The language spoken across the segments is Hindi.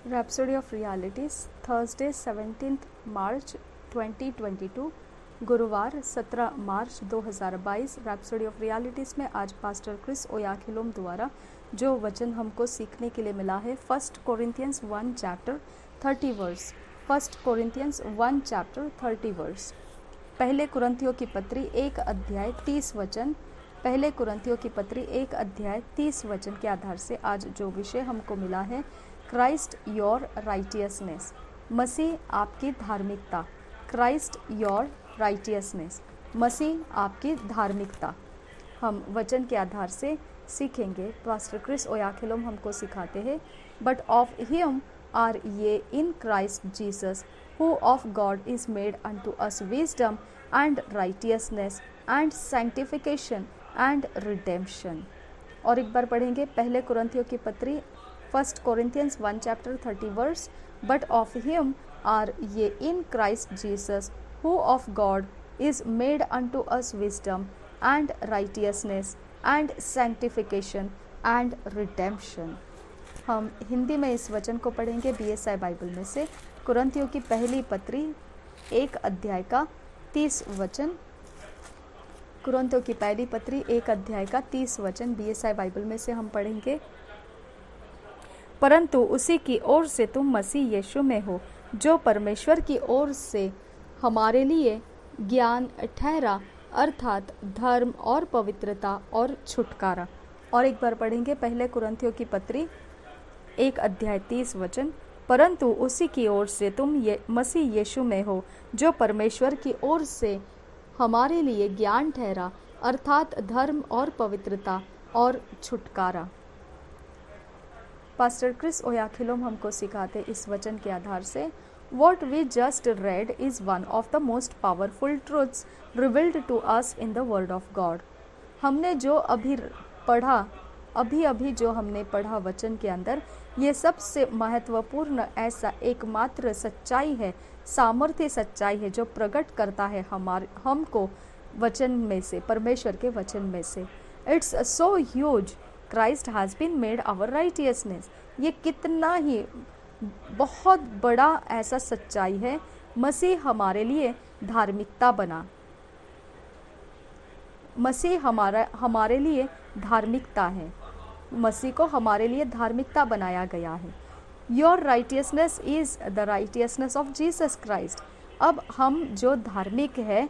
Rhapsody of Realities, Thursday 17th March 2022, गुरुवार 17 मार्च 2022। रैप्सोडी ऑफ रियलिटीज़ में आज पास्टर क्रिस ओयाखिलोम द्वारा जो वचन हमको सीखने के लिए मिला है 1 Corinthians 1 chapter 30 verse. 1 Corinthians 1 chapter 30 verse. पहले कुरिन्थियों की पत्री 1 अध्याय 30 वचन। पहले कुरिन्थियों की पत्री 1 अध्याय 30 वचन के आधार से आज जो विषय हमको मिला है क्राइस्ट योर राइटियसनेस, मसीह आपकी धार्मिकता। क्राइस्ट योर राइटियसनेस, मसीह आपकी धार्मिकता। हम वचन के आधार से सीखेंगे। पास्टर क्रिस ओयाखिलोम हमको सिखाते हैं, but of him are ye in Christ Jesus who of God is made unto us wisdom and righteousness and sanctification and redemption. और एक बार पढ़ेंगे पहले कुरिन्थियों की पत्री 1 Corinthians 1 chapter 30 verse, but of him are ye in Christ Jesus, who of God is made unto us wisdom and righteousness and sanctification and redemption। हम हिंदी में इस वचन को पढ़ेंगे BSI बाइबल में से। कुरिन्थियों की पहली पत्री 1 अध्याय का 30 वचन। कुरिन्थियों की पहली पत्री 1 अध्याय का 30 वचन BSI बाइबल में से हम पढ़ेंगे। परंतु उसी की ओर से तुम मसीह यीशु में हो, जो परमेश्वर की ओर से हमारे लिए ज्ञान ठहरा, अर्थात धर्म और पवित्रता और छुटकारा। और एक बार पढ़ेंगे पहले कुरिन्थियों की पत्री 1 अध्याय 30 वचन। परंतु उसी की ओर से तुम मसीह यीशु में हो, जो परमेश्वर की ओर से हमारे लिए ज्ञान ठहरा, अर्थात धर्म और पवित्रता और छुटकारा। पास्टर क्रिस ओयाखिलोम हमको सिखाते इस वचन के आधार से, What we just read is one of the most powerful truths revealed to us in the Word of God। हमने जो अभी जो हमने पढ़ा वचन के अंदर, ये सबसे महत्वपूर्ण ऐसा एकमात्र सच्चाई है, सामर्थ्य सच्चाई है जो प्रकट करता है हमको वचन में से, परमेश्वर के वचन में से। It's so huge, Christ has been made our righteousness। ये कितना ही बहुत बड़ा ऐसा सच्चाई है, मसीह हमारे लिए धार्मिकता बना। मसीह हमारे लिए धार्मिकता है, मसीह को हमारे लिए धार्मिकता बनाया गया है। Your righteousness is the righteousness of Jesus Christ. अब हम जो धार्मिक है,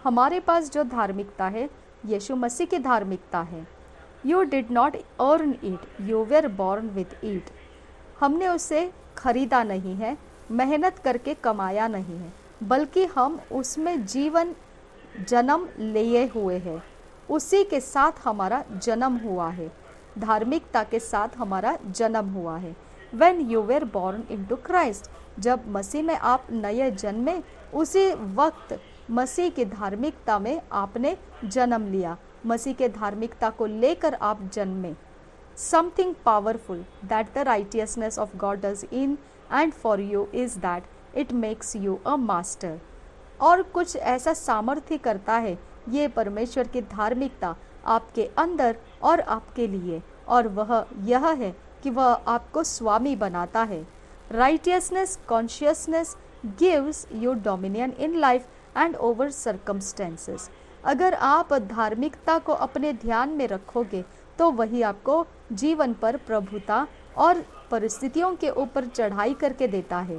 हमारे पास जो धार्मिकता है यीशु मसीह की धार्मिकता है। You did not earn it, you were born with it। हमने उसे खरीदा नहीं है, मेहनत करके कमाया नहीं है, बल्कि हम उसमें जन्म लिए हुए हैं। उसी के साथ हमारा जन्म हुआ है, धार्मिकता के साथ हमारा जन्म हुआ है। When you were born into Christ, जब मसीह में आप नए जन्मे, उसी वक्त मसीह की धार्मिकता में आपने जन्म लिया, मसीह के धार्मिकता को लेकर आप जन्मे। Something powerful that the righteousness of God does in and for you is that it makes you a master। और कुछ ऐसा सामर्थ्य करता है ये परमेश्वर की धार्मिकता आपके अंदर और आपके लिए, और वह यह है कि वह आपको स्वामी बनाता है। Righteousness consciousness gives you dominion in life and over circumstances। अगर आप धार्मिकता को अपने ध्यान में रखोगे तो वही आपको जीवन पर प्रभुता और परिस्थितियों के ऊपर चढ़ाई करके देता है।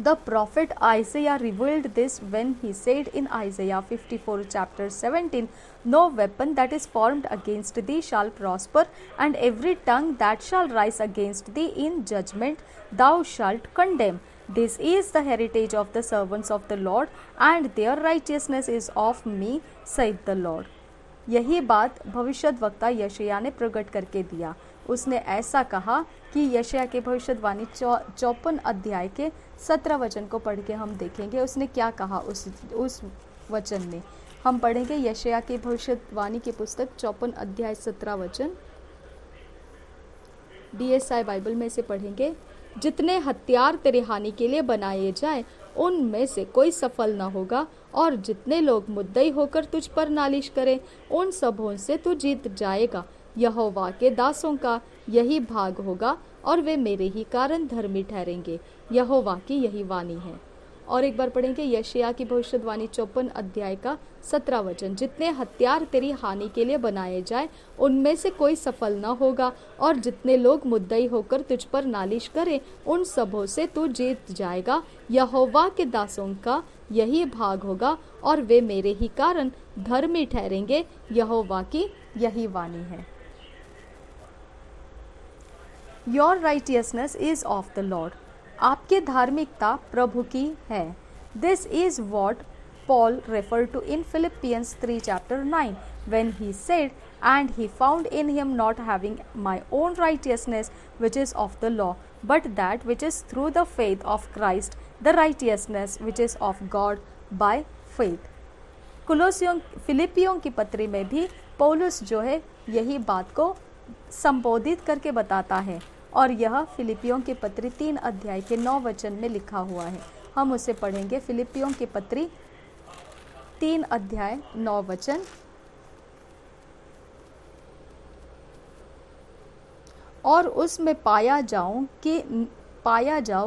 The prophet Isaiah revealed this when he said in Isaiah 54 chapter 17, No weapon that is formed against thee shall prosper, and every tongue that shall rise against thee in judgment thou shalt condemn। This is the heritage of the servants of the Lord, and their righteousness is of me, saith the Lord। यही बात भविष्यद्वक्ता यशायाह ने प्रकट करके दिया। उसने ऐसा कहा कि यशायाह की भविष्यवाणी 54 अध्याय के 17 वचन को पढ़ के हम देखेंगे उसने क्या कहा। उस वचन में हम पढ़ेंगे यशायाह की भविष्यवाणी की पुस्तक 54 अध्याय 17 वचन। BSI बाइबल में से पढ़ेंगे। जितने हथियार तेरे हानि के लिए बनाए जाए उनमें से कोई सफल न होगा, और जितने लोग मुद्दई होकर तुझ पर नालिश करें उन सबों से तू जीत जाएगा। यहोवा के दासों का यही भाग होगा और वे मेरे ही कारण धर्मी ठहरेंगे। यहोवा की यही वाणी है। और एक बार पढ़ेंगे यशायाह की भविष्यवाणी 54 अध्याय का 17 वचन। जितने हथियार तेरी हानि के लिए बनाए जाए उनमें से कोई सफल न होगा, और जितने लोग मुद्दई होकर तुझ पर नालिश करें उन सबों से तू जीत जाएगा। यहोवा के दासों का यही भाग होगा और वे मेरे ही कारण धर्मी ठहरेंगे। यहोवा की यही वाणी है। Your righteousness is of the Lord. आपकी धार्मिकता प्रभु की है। This is what Paul referred to in Philippians 3 chapter 9 when he said, and he found in him not having my own righteousness which is of the law, but that which is through the faith of Christ, the righteousness which is of God by faith. फिलिपियों की पत्री में भी पौलुस जो है यही बात को संबोधित करके बताता है, और यह फिलिपियों की पत्री 3 अध्याय के 9 वचन में लिखा हुआ है। हम उसे पढ़ेंगे। फिलिपियों की पत्री 3 अध्याय 9 वचन। और उसमें पाया जाऊं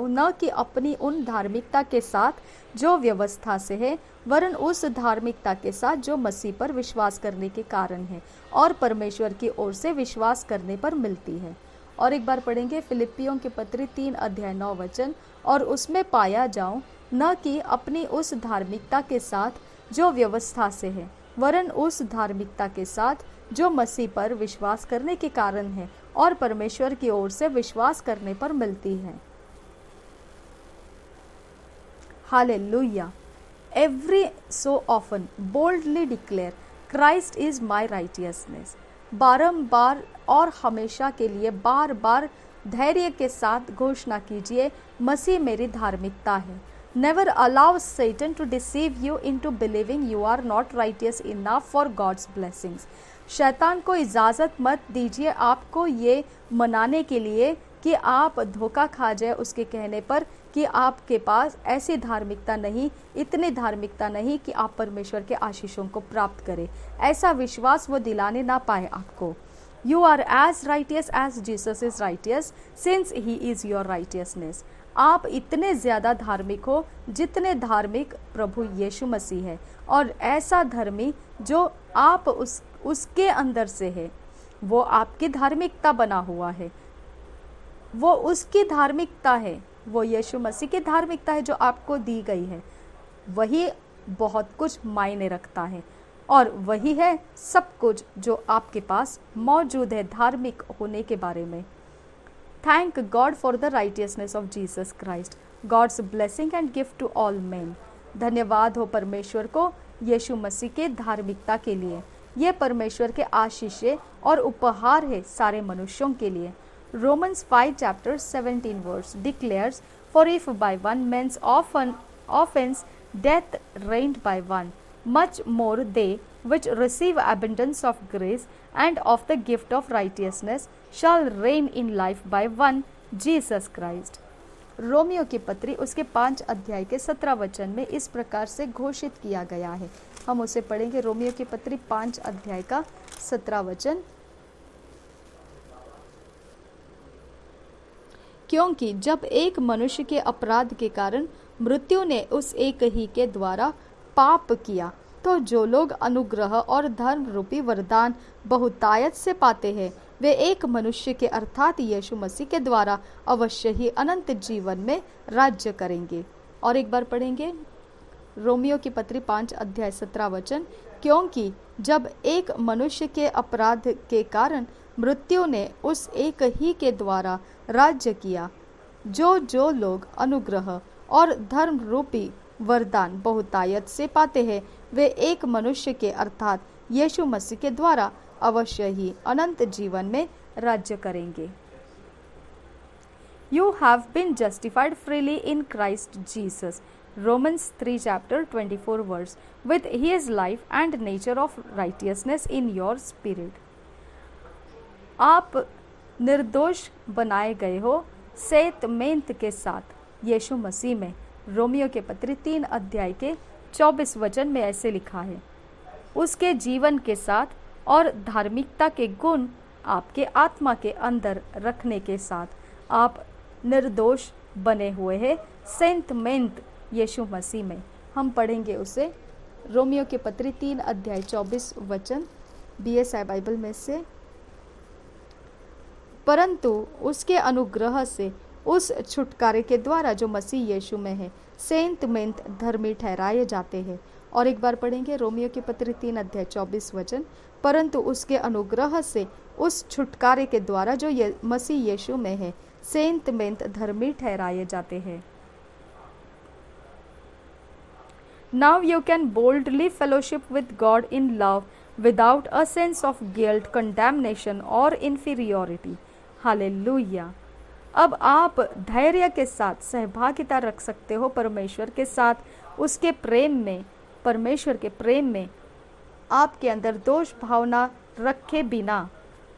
न कि अपनी उन धार्मिकता के साथ जो व्यवस्था से है, वरन उस धार्मिकता के साथ जो मसीह पर विश्वास करने के कारण है और परमेश्वर की ओर से विश्वास करने पर मिलती है। और एक बार पढ़ेंगे फिलिपियों की पत्री 3 अध्याय 9 वचन। और उसमें पाया जाऊं न कि अपनी उस धार्मिकता के साथ जो व्यवस्था से है, वरन उस धार्मिकता के साथ जो मसीह पर विश्वास करने के कारण है और परमेश्वर की ओर से विश्वास करने पर मिलती है। Hallelujah. Every so often boldly declare Christ is my righteousness. बारंबार और हमेशा के लिए बार बार धैर्य के साथ घोषणा कीजिए, मसीह मेरी धार्मिकता है। Never allow Satan to deceive you into believing you are not righteous enough for God's blessings. शैतान को इजाज़त मत दीजिए आपको ये मनाने के लिए कि आप धोखा खा जाए उसके कहने पर कि आपके पास ऐसी धार्मिकता नहीं, इतनी धार्मिकता नहीं कि आप परमेश्वर के आशीषों को प्राप्त करें। ऐसा विश्वास वो दिलाने ना पाए आपको। You are as righteous as Jesus is righteous, since he is your righteousness. आप इतने ज़्यादा धार्मिक हो जितने धार्मिक प्रभु यीशु मसीह है, और ऐसा धर्मी जो आप उसके अंदर से है, वो आपकी धार्मिकता बना हुआ है। वो उसकी धार्मिकता है, वो यीशु मसीह की धार्मिकता है जो आपको दी गई है। वही बहुत कुछ मायने रखता है, और वही है सब कुछ जो आपके पास मौजूद है धार्मिक होने के बारे में। Thank God for the righteousness of Jesus Christ, God's blessing and gift to all men. धन्यवाद हो परमेश्वर को यीशु मसीह के धार्मिकता के लिए। ये परमेश्वर के आशीष और उपहार है सारे मनुष्यों के लिए। Romans 5 chapter 17 verse declares, for if by one man's offense death reigned by one, much more they which receive abundance of grace and of the gift of righteousness shall reign in life by one, Jesus Christ. Romeo की पत्री उसके 5 अध्याय के 17 वचन में इस प्रकार से घोषित किया गया है। हम उसे पढ़ेंगे। रोमियो की पत्री 5 अध्याय का 17 वचन। क्योंकि जब एक मनुष्य के अपराध के कारण मृत्यु ने उस एक ही के द्वारा पाप किया, तो जो लोग अनुग्रह और धर्म रूपी वरदान बहुतायत से पाते हैं, वे एक मनुष्य के अर्थात यीशु मसीह के द्वारा अवश्य ही अनंत जीवन में राज्य करेंगे। और एक बार पढ़ेंगे रोमियो की पत्री 5 अध्याय 17 वचन। क्योंकि जब एक मनुष्य के अपराध के कारण मृत्यु ने उस एक ही के द्वारा राज्य किया, जो लोग अनुग्रह और धर्म रूपी वरदान बहुतायत से पाते हैं, वे एक मनुष्य के अर्थात यीशु मसीह के द्वारा अवश्य ही अनंत जीवन में राज्य करेंगे। You have been justified freely in Christ Jesus. Romans 3 chapter 24 verse. With his life and nature of righteousness in your spirit. आप निर्दोष बनाए गए हो सेत मेंत के साथ यीशु मसीह में। रोमियो के पत्री 3 अध्याय के 24 वचन में ऐसे लिखा है, उसके जीवन के साथ और धार्मिकता के गुण आपके आत्मा के अंदर रखने के साथ आप निर्दोष बने हुए हैं सेंट मेंट यीशु मसीह में। हम पढ़ेंगे उसे रोमियो के पत्री 3 अध्याय 24 वचन BSI बाइबल में से। परंतु उसके अनुग्रह से उस छुटकारे के द्वारा जो मसीह यीशु में है सेंट मेंट धर्मी ठहराए जाते हैं। और एक बार पढ़ेंगे रोमियो के पत्र 3 अध्याय 24 वचन। परंतु उसके अनुग्रह से उस छुटकारे के द्वारा जो मसीह यीशु में है सेंट मेंट धर्मी ठहराए जाते हैं। Now you can boldly fellowship with God in love without a sense of guilt, condemnation or inferiority. Hallelujah. अब आप धैर्य के साथ सहभागिता रख सकते हो परमेश्वर के साथ, उसके प्रेम में, परमेश्वर के प्रेम में। आपके अंदर दोष भावना रखे बिना,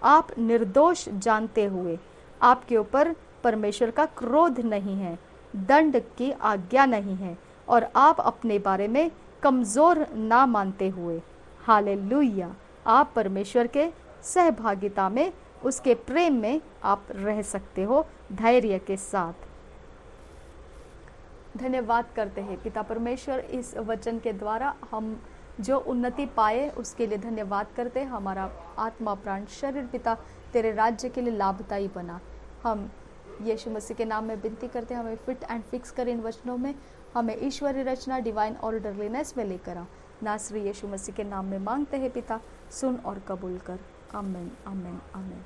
आप निर्दोष जानते हुए, आपके ऊपर परमेश्वर का क्रोध नहीं है, दंड की आज्ञा नहीं है, और आप अपने बारे में कमज़ोर ना मानते हुए, हालेलुया, आप परमेश्वर के सहभागिता में, उसके प्रेम में आप रह सकते हो धैर्य के साथ। धन्यवाद करते हैं पिता परमेश्वर, इस वचन के द्वारा हम जो उन्नति पाए उसके लिए धन्यवाद करते हैं। हमारा आत्मा प्राण शरीर पिता तेरे राज्य के लिए लाभदायी बना। हम यीशु मसीह के नाम में विनती करते हैं, हमें फिट एंड फिक्स कर इन वचनों में, हमें ईश्वरीय रचना डिवाइन ऑर्डरलीनेस में लेकर आ। नासरी यीशु मसीह के नाम में मांगते हैं पिता, सुन और कबूल कर। आमीन आमीन आमीन।